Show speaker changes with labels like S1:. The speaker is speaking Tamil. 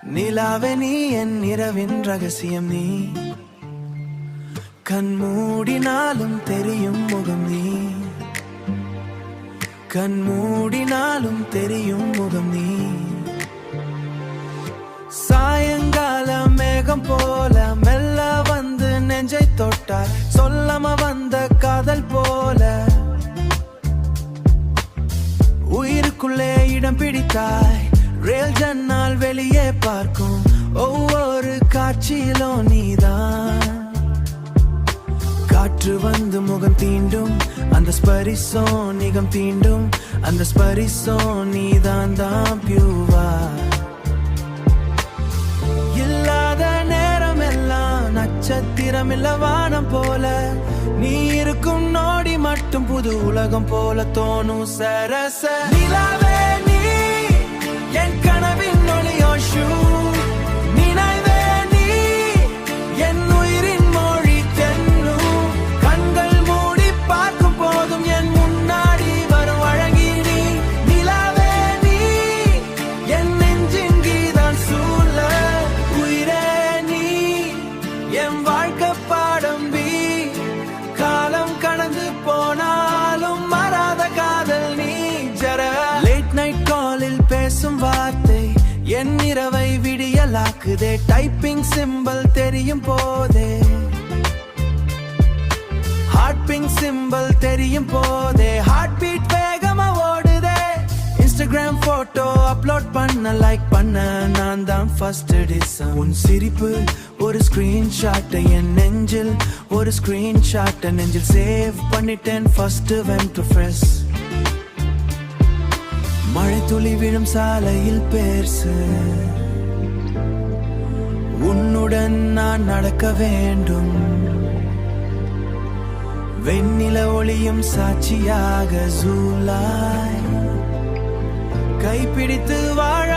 S1: நிலாவே நீ என் இரவின் ரகசியம் நீ கண் மூடினாலும் தெரியும் முகம் நீ கண் மூடினாலும் தெரியும் முகம் நீ சாயங்கால மேகம் போல மெல்ல வந்து நெஞ்சை தொட்டார் சொல்லாம வந்த காதல் போல உயிருக்குள்ளே இடம் பிடித்தாய் ரேல் ஜன்னால் வெளியே பார்க்கும் ஒவ்வொரு காட்சியிலும் நீதான் காற்று வந்து முகம் தீண்டும் அந்த ஸ்பரிசம் நிகம் தீண்டும் அந்த ஸ்பரிசம் நீதான் தான் பியூவா இல்லாத நேரம் எல்லாம் நட்சத்திரம் இல்ல வானம் போல நீ இருக்கும் நோடி மட்டும் புது உலகம் போல தோணும் சரச நிலாவே நீ என் கனவின் ஒளியோ ஷூ நினைவே நீ என் உயிரின் மொழி தென்னும் கண்கள் மூடி பார்க்கும் போதும் என் முன்னாடி வரும் அழகி நீ நிலாவே நீ என் நெஞ்சின் கீதான் சூழ உயிரே நீ என் வாழ்க்கை பாடம் பி காலம் கடந்து போனாலும் மறாத காதல் நீ ஜர லேட் நைட் காலில் பேசும் வார்த்தை என் இரவை விடியலாக்குதே டைப்பிங் சிம்பல் தெரியும் போதே ஹார்ட் பிங் சிம்பல் தெரியும் போதே ஹார்ட் பீட் வேகமா ஓடுதே இன்ஸ்டாகிராம் போட்டோ அப்லோட் பண்ண லைக் பண்ண நான் தான் ஃபர்ஸ்ட் எடிஷன் உன் சிரிப்பு ஒரு ஸ்கிரீன்ஷாட் என் நெஞ்சில் ஒரு ஸ்கிரீன்ஷாட் நெஞ்சில் சேவ் பண்ணிட்டேன் ஃபர்ஸ்ட் வென் டு ஃப்ரெஷ் மழை துளி விழும் சாலையில் பேர்சு உன்னுடன் நான் நடக்க வேண்டும் வெண்ணில ஒளியும் சாட்சியாக ஜூலாய் கைப்பிடித்து வாழ